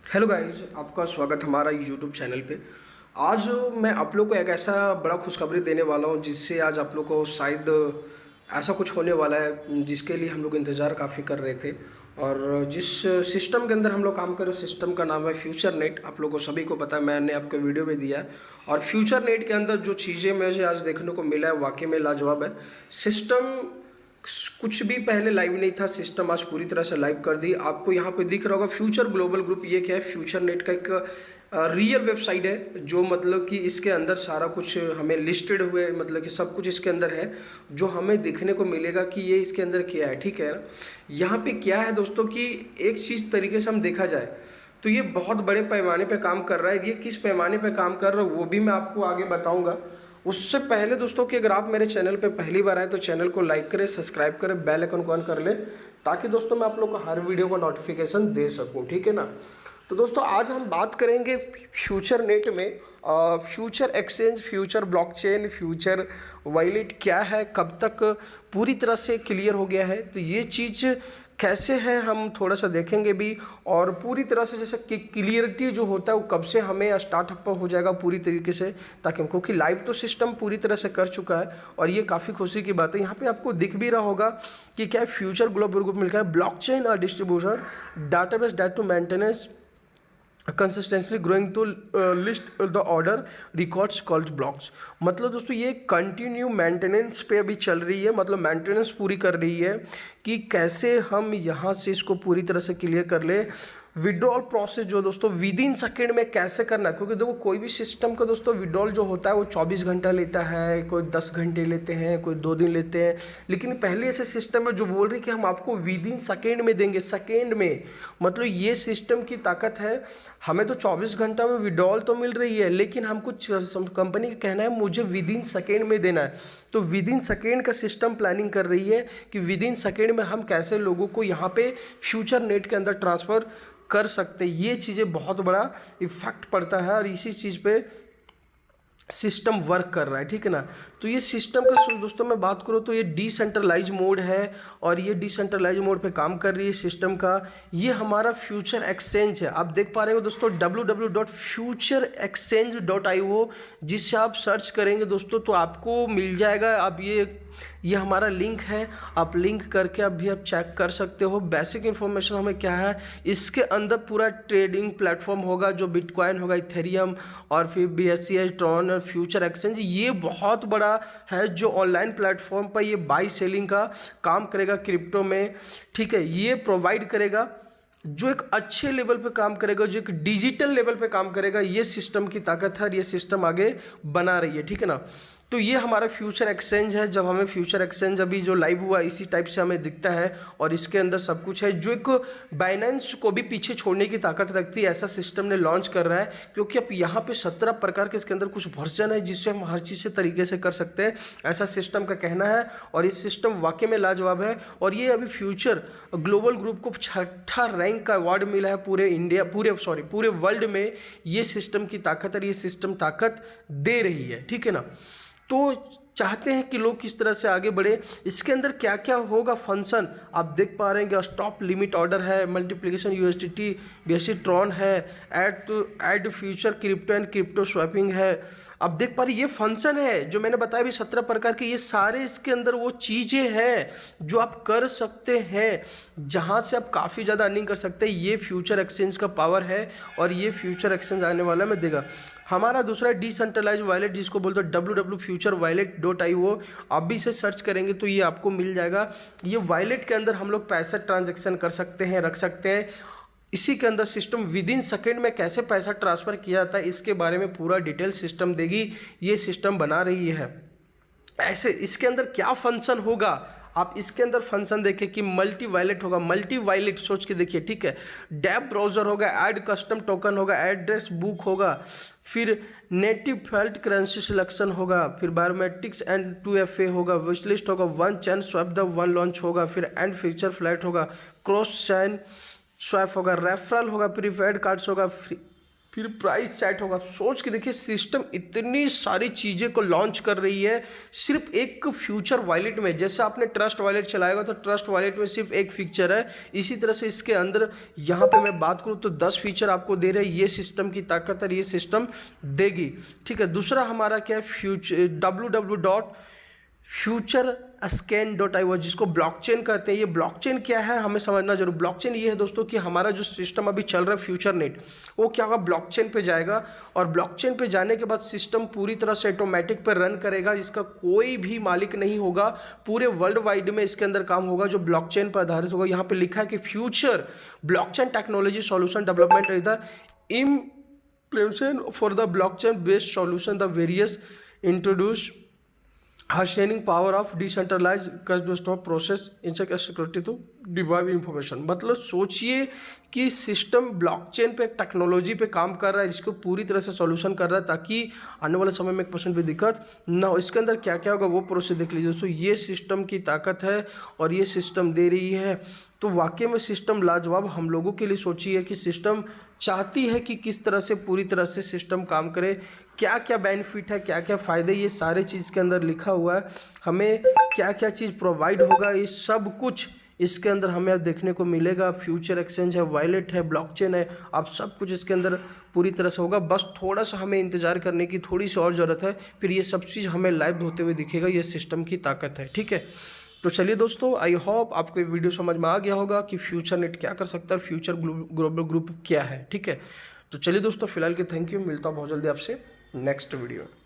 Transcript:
Hello guys, आपका स्वागत हमारा यूट्यूब चैनल पे। आज मैं आप लोग को एक ऐसा बड़ा खुशखबरी देने वाला हूँ जिससे आज आप लोग को शायद ऐसा कुछ होने वाला है जिसके लिए हम लोग इंतज़ार काफ़ी कर रहे थे। और जिस सिस्टम के अंदर हम लोग काम कर रहे हैं, सिस्टम का नाम है फ्यूचर नेट। आप लोगों को सभी को पता है, मैंने आपके वीडियो में दिया है। और फ्यूचर नेट के अंदर जो चीज़ें मुझे आज देखने को मिला है वाकई में लाजवाब है। सिस्टम कुछ भी पहले लाइव नहीं था, सिस्टम आज पूरी तरह से लाइव कर दी। आपको यहाँ पे दिख रहा होगा फ्यूचर ग्लोबल ग्रुप। ये क्या है? फ्यूचर नेट का एक रियल वेबसाइट है, जो मतलब कि इसके अंदर सारा कुछ हमें लिस्टेड हुए, मतलब कि सब कुछ इसके अंदर है जो हमें देखने को मिलेगा कि ये इसके अंदर क्या है। ठीक है, यहाँ पे क्या है दोस्तों कि एक चीज़ तरीके से हम देखा जाए तो ये बहुत बड़े पैमाने पे काम कर रहा है। ये किस पैमाने पे काम कर रहा है वो भी मैं आपको आगे बताऊंगा। उससे पहले दोस्तों कि अगर आप मेरे चैनल पे पहली बार आए तो चैनल को लाइक करें, सब्सक्राइब करें, बेल आइकन को ऑन कर लें, ताकि दोस्तों मैं आप लोग को हर वीडियो का नोटिफिकेशन दे सकूं। ठीक है ना? तो दोस्तों आज हम बात करेंगे फ्यूचर नेट में future exchange, future blockchain, future wallet क्या है, कब तक पूरी तरह से क्लियर हो गया है, तो ये चीज़ कैसे है हम थोड़ा सा देखेंगे भी। और पूरी तरह से जैसे कि क्लियरिटी जो होता है वो कब से हमें स्टार्टअप हो जाएगा पूरी तरीके से, ताकि हमको कि लाइव तो सिस्टम पूरी तरह से कर चुका है और ये काफ़ी खुशी की बात है। यहाँ पे आपको दिख भी रहा होगा कि क्या फ्यूचर ग्लोबल ग्रुप मिलकर है ब्लॉकचेन और distribution database data maintenance consistently growing to list the order records called blocks. मतलब दोस्तों ये कंटिन्यू मेंटेनेंस पे अभी चल रही है, मतलब मेंटेनेंस पूरी कर रही है कि कैसे हम यहाँ से इसको पूरी तरह से क्लियर कर ले। विड्रॉल प्रोसेस जो दोस्तों विद इन सेकेंड में कैसे करना है, क्योंकि देखो कोई भी सिस्टम का दोस्तों विड्रॉल जो होता है वो 24 घंटा लेता है, कोई 10 घंटे लेते हैं, कोई 2 दिन लेते हैं। लेकिन पहले ऐसे सिस्टम है जो बोल रही है कि हम आपको विद इन सेकेंड में देंगे, सेकेंड में। मतलब ये सिस्टम की ताकत है। हमें तो 24 घंटा में विड्रॉल तो मिल रही है, लेकिन हमको कंपनी का कहना है मुझे विद इन सेकेंड में देना है। तो विद इन सेकेंड का सिस्टम प्लानिंग कर रही है कि विद इन सेकेंड में हम कैसे लोगों को यहाँ पे फ्यूचर नेट के अंदर ट्रांसफ़र कर सकते हैं। ये चीज़ें बहुत बड़ा इफेक्ट पड़ता है और इसी चीज़ पे सिस्टम वर्क कर रहा है। ठीक है ना? तो ये सिस्टम का दोस्तों मैं बात करूँ तो ये डिसेंट्रलाइज मोड है और ये डिसेंट्रलाइज मोड पे काम कर रही है सिस्टम का। ये हमारा फ्यूचर एक्सचेंज है, आप देख पा रहे हो दोस्तों www.futureexchange.io, जिससे आप सर्च करेंगे दोस्तों तो आपको मिल जाएगा। अब ये हमारा लिंक है, आप लिंक करके अभी आप चेक कर सकते हो। बेसिक इन्फॉर्मेशन हमें क्या है, इसके अंदर पूरा ट्रेडिंग प्लेटफॉर्म होगा जो बिटकॉइन होगा, इथेरियम और फिर BSC, ट्रॉन और फ्यूचर एक्सचेंज। ये बहुत बड़ा है जो ऑनलाइन प्लेटफॉर्म पर ये बाई सेलिंग का काम करेगा क्रिप्टो में। ठीक है, ये प्रोवाइड करेगा जो एक अच्छे लेवल पे काम करेगा, जो एक डिजिटल लेवल पे काम करेगा। ये सिस्टम की ताकत है और ये सिस्टम आगे बना रही है। ठीक है ना? तो ये हमारा फ्यूचर एक्सचेंज है। जब हमें फ्यूचर एक्सचेंज अभी जो लाइव हुआ इसी टाइप से हमें दिखता है और इसके अंदर सब कुछ है, जो एक बाइनेंस को भी पीछे छोड़ने की ताकत रखती है। ऐसा सिस्टम ने लॉन्च कर रहा है, क्योंकि अब यहाँ पे 17 प्रकार के इसके अंदर कुछ वर्जन है जिससे हम हर चीज़ से तरीके से कर सकते हैं, ऐसा सिस्टम का कहना है। और ये सिस्टम वाकई में लाजवाब है। और ये अभी फ्यूचर ग्लोबल ग्रुप को 6ठा रैंक का अवार्ड मिला है पूरे वर्ल्ड में। ये सिस्टम की ताकत है, ये सिस्टम ताकत दे रही है। ठीक है ना? तो चाहते हैं कि लोग किस तरह से आगे बढ़े। इसके अंदर क्या क्या होगा फंक्शन आप देख पा रहे हैं। स्टॉप लिमिट ऑर्डर है, मल्टीप्लिकेशन USDT, BSC ट्रॉन है, add future crypto and crypto swapping है। अब देख पा रहे ये फंक्शन है जो मैंने बताया भी 17 प्रकार के। ये सारे इसके अंदर वो चीज़ें हैं जो आप कर सकते हैं, जहाँ से आप काफ़ी ज़्यादा अर्निंग कर सकते हैं। ये फ्यूचर एक्सचेंज का पावर है और ये फ्यूचर एक्सचेंज आने वाला में देगा। हमारा दूसरा डिसेंट्रलाइज वॉलेट जिसको बोलते हैं www.futurewallet.io। आप भी इसे सर्च करेंगे तो ये आपको मिल जाएगा। ये वॉलेट के अंदर हम लोग पैसा ट्रांजैक्शन कर सकते हैं, रख सकते हैं। इसी के अंदर सिस्टम विद इन सेकेंड में कैसे पैसा ट्रांसफ़र किया जाता है इसके बारे में पूरा डिटेल सिस्टम देगी। ये सिस्टम बना रही है। ऐसे इसके अंदर क्या फंक्शन होगा, आप इसके अंदर फंक्शन देखें कि मल्टी वॉलेट होगा। मल्टी वॉलेट सोच के देखिए। ठीक है, डैप ब्राउजर होगा, ऐड कस्टम टोकन होगा, एड्रेस बुक होगा, फिर नेटिव फेल्ट करेंसी सिलेक्शन होगा, फिर बायोमेट्रिक्स एंड 2FA होगा, विश लिस्ट होगा, one chain swap the one launch होगा, फिर एंड फीचर फ्लैट होगा, क्रॉस चैन स्वैप होगा, रेफरल होगा, प्रीपेड कार्ड्स होगा, फिर प्राइस सेट होगा। सोच के देखिए सिस्टम इतनी सारी चीज़ें को लॉन्च कर रही है सिर्फ एक फ्यूचर वॉलेट में। जैसे आपने ट्रस्ट वॉलेट चलाएगा तो ट्रस्ट वॉलेट में सिर्फ एक फीचर है, इसी तरह से इसके अंदर यहाँ पे मैं बात करूँ तो 10 फीचर आपको दे रहे हैं। ये सिस्टम की ताकत है, ये सिस्टम देगी, ठीक है। दूसरा हमारा क्या है, www.futurescan.io, जिसको ब्लॉकचेन कहते हैं। ये ब्लॉकचेन क्या है हमें समझना जरूर। ब्लॉकचेन ये है दोस्तों कि हमारा जो सिस्टम अभी चल रहा है फ्यूचर नेट, वो क्या होगा, ब्लॉकचेन पे जाएगा और ब्लॉकचेन पे जाने के बाद सिस्टम पूरी तरह से ऑटोमेटिक पर रन करेगा, इसका कोई भी मालिक नहीं होगा। पूरे वर्ल्ड वाइड में इसके अंदर काम होगा जो ब्लॉकचेन पर आधारित होगा। यहाँ पे लिखा है कि future blockchain technology solution development is the implementation for the blockchain based solution, the various introduced harnessing power of decentralize custom process insect security to derive information. मतलब सोचिए कि सिस्टम ब्लॉकचेन पे टेक्नोलॉजी पे काम कर रहा है, इसको पूरी तरह से सॉल्यूशन कर रहा है ताकि आने वाले समय में 1% भी दिक्कत ना हो। इसके अंदर क्या क्या होगा वो प्रोसेस देख लीजिए दोस्तों। ये सिस्टम की ताकत है और ये सिस्टम दे रही है, तो वाकई में सिस्टम लाजवाब हम लोगों के लिए। सोचिए कि सिस्टम चाहती है कि किस तरह से पूरी तरह से सिस्टम काम करे, क्या क्या बेनिफिट है, क्या क्या फ़ायदे, ये सारे चीज़ के अंदर लिखा हुआ है। हमें क्या क्या चीज़ प्रोवाइड होगा, ये सब कुछ इसके अंदर हमें अब देखने को मिलेगा। फ्यूचर एक्सचेंज है, वॉलेट है, ब्लॉकचेन है, अब सब कुछ इसके अंदर पूरी तरह से होगा। बस थोड़ा सा हमें इंतज़ार करने की थोड़ी सी और ज़रूरत है, फिर ये सब चीज़ हमें लाइव होते हुए दिखेगा। ये सिस्टम की ताकत है, ठीक है। तो चलिए दोस्तों, आई होप आपको ये वीडियो समझ में आ गया होगा कि फ्यूचर नेट क्या कर सकता है, फ्यूचर ग्लोबल ग्रुप क्या है, ठीक है। तो चलिए दोस्तों, फिलहाल के थैंक यू, मिलता हूँ बहुत जल्दी आपसे नेक्स्ट वीडियो में।